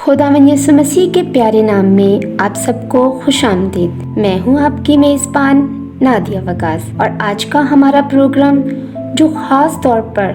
خداوند یسوع مسیح کے پیارے نام میں آپ سب کو خوش آمدید۔ میں ہوں آپ کی میزبان نادیہ وگاس، اور آج کا ہمارا پروگرام جو خاص طور پر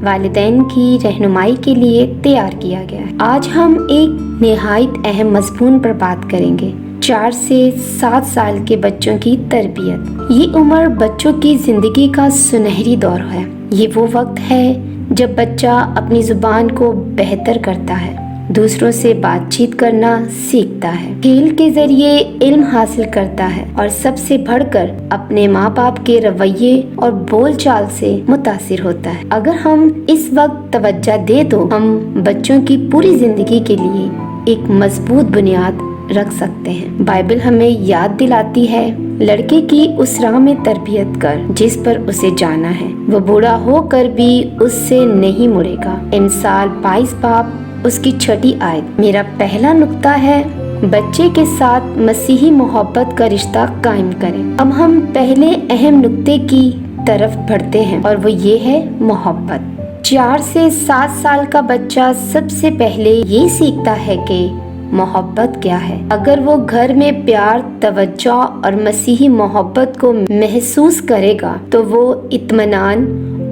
والدین کی رہنمائی کے لیے تیار کیا گیا ہے۔ آج ہم ایک نہایت اہم مضمون پر بات کریں گے، 4 سے 7 سال کے بچوں کی تربیت۔ یہ عمر بچوں کی زندگی کا سنہری دور ہے۔ یہ وہ وقت ہے جب بچہ اپنی زبان کو بہتر کرتا ہے، دوسروں سے بات چیت کرنا سیکھتا ہے، کھیل کے ذریعے علم حاصل کرتا ہے، اور سب سے بڑھ کر اپنے ماں باپ کے رویے اور بول چال سے متاثر ہوتا ہے۔ اگر ہم اس وقت توجہ دیں تو ہم بچوں کی پوری زندگی کے لیے ایک مضبوط بنیاد رکھ سکتے ہیں۔ بائبل ہمیں یاد دلاتی ہے، لڑکے کی اس راہ میں تربیت کر جس پر اسے جانا ہے، وہ بوڑھا ہو کر بھی اس سے نہیں مڑے گا۔ امثال 22 باب اس کی 6 آیت۔ میرا پہلا نقطہ ہے، بچے کے ساتھ مسیحی محبت کا رشتہ قائم کریں۔ اب ہم پہلے اہم نقطے کی طرف بڑھتے ہیں، اور وہ یہ ہے محبت۔ 4 سے 7 سال کا بچہ سب سے پہلے یہ سیکھتا ہے کہ محبت کیا ہے۔ اگر وہ گھر میں پیار، توجہ اور مسیحی محبت کو محسوس کرے گا تو وہ اطمینان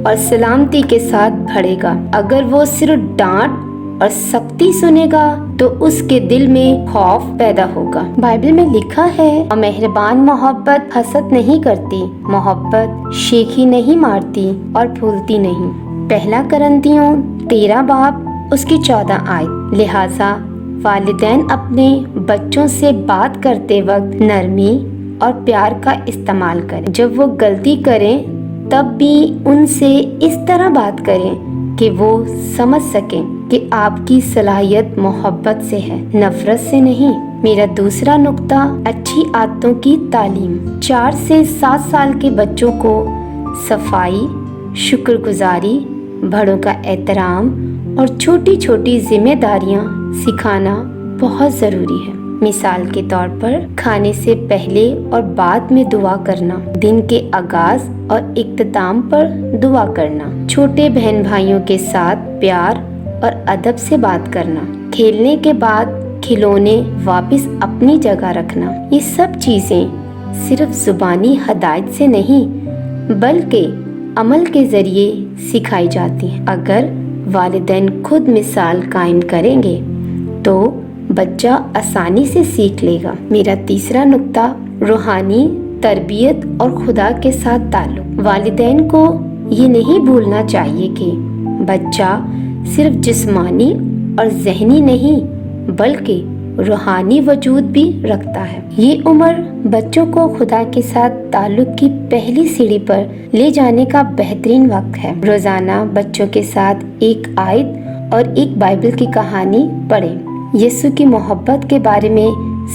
اور سلامتی کے ساتھ بڑھے گا۔ اگر وہ صرف ڈانٹ اور سختی سنے گا تو اس کے دل میں خوف پیدا ہوگا۔ بائبل میں لکھا ہے، مہربان محبت حسد نہیں کرتی، محبت شیخی نہیں مارتی اور پھولتی نہیں۔ پہلا کرنتیوں 13 باب اس کی 14 آیت۔ لہٰذا والدین اپنے بچوں سے بات کرتے وقت نرمی اور پیار کا استعمال کریں۔ جب وہ غلطی کریں تب بھی ان سے اس طرح بات کریں کہ وہ سمجھ سکیں کہ آپ کی صلاحیت محبت سے ہے، نفرت سے نہیں۔ میرا دوسرا نقطہ، اچھی عادتوں کی تعلیم۔ 4 سے 7 سال کے بچوں کو صفائی، شکر گزاری، بڑوں کا احترام اور چھوٹی چھوٹی ذمہ داریاں سکھانا بہت ضروری ہے۔ مثال کے طور پر کھانے سے پہلے اور بعد میں دعا کرنا، دن کے آغاز اور اختتام پر دعا کرنا، چھوٹے بہن بھائیوں کے ساتھ پیار اور ادب سے بات کرنا، کھیلنے کے بعد کھلونے واپس اپنی جگہ رکھنا۔ یہ سب چیزیں صرف زبانی ہدایت سے نہیں بلکہ عمل کے ذریعے سکھائی جاتی ہیں۔ اگر والدین خود مثال قائم کریں گے تو بچہ آسانی سے سیکھ لے گا۔ میرا تیسرا نقطہ، روحانی تربیت اور خدا کے ساتھ تعلق۔ والدین کو یہ نہیں بھولنا چاہیے کہ بچہ صرف جسمانی اور ذہنی نہیں بلکہ روحانی وجود بھی رکھتا ہے۔ یہ عمر بچوں کو خدا کے ساتھ تعلق کی پہلی سیڑھی پر لے جانے کا بہترین وقت ہے۔ روزانہ بچوں کے ساتھ ایک آیت اور ایک بائبل کی کہانی پڑھیں۔ یسوع کی محبت کے بارے میں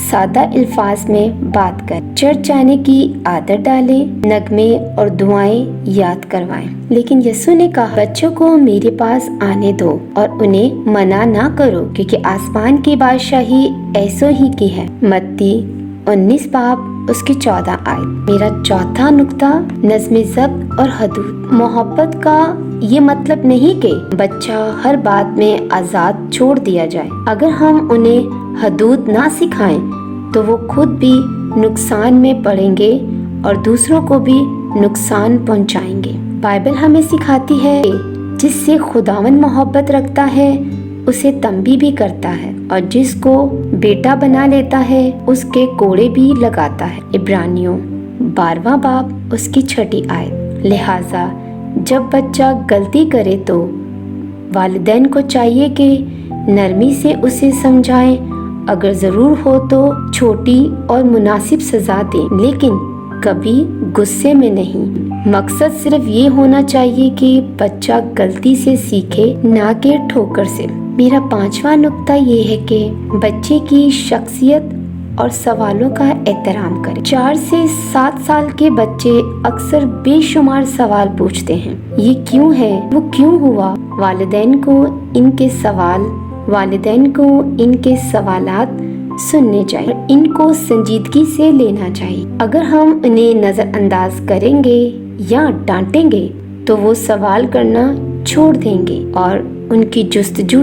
سادہ الفاظ میں بات کریں۔ چرچ جانے کی عادت ڈالیں، نغمے اور دعائیں یاد کروائیں۔ لیکن یسوع نے کہا، بچوں کو میرے پاس آنے دو اور انہیں منع نہ کرو، کیونکہ آسمان کی بادشاہی ایسوں ہی کی ہے۔ متی 19 باب اس کی 14 آیت۔ میرا چوتھا نقطہ، نظم ضبط اور حدود۔ محبت کا یہ مطلب نہیں کہ بچہ ہر بات میں آزاد چھوڑ دیا جائے۔ اگر ہم انہیں حدود نہ سکھائیں تو وہ خود بھی نقصان میں پڑیں گے اور دوسروں کو بھی نقصان پہنچائیں گے۔ بائبل ہمیں سکھاتی ہے کہ جس سے خداوند محبت رکھتا ہے اسے تنبیہ بھی کرتا ہے، اور جس کو بیٹا بنا لیتا ہے اس کے کوڑے بھی لگاتا ہے۔ عبرانیوں 12واں باب اس کی 6 آیت۔ لہٰذا جب بچہ غلطی کرے تو والدین کو چاہیے کہ نرمی سے اسے سمجھائیں، اگر ضرور ہو تو چھوٹی اور مناسب سزا دیں، لیکن کبھی غصے میں نہیں۔ مقصد صرف یہ ہونا چاہیے کہ بچہ غلطی سے سیکھے، نہ کہ ٹھوکر سے۔ میرا 5واں نقطہ یہ ہے کہ بچے کی شخصیت اور سوالوں کا احترام کریں۔ 4 سے 7 سال کے بچے اکثر بے شمار سوال پوچھتے ہیں۔ یہ کیوں ہے؟ وہ کیوں ہوا؟ والدین کو ان کے سوالات سننے چاہیے، ان کو سنجیدگی سے لینا چاہیے۔ اگر ہم انہیں نظر انداز کریں گے یا ڈانٹیں گے تو وہ سوال کرنا چھوڑ دیں گے اور ان کی جستجو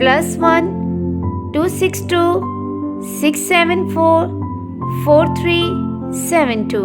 +1 262 674 4372।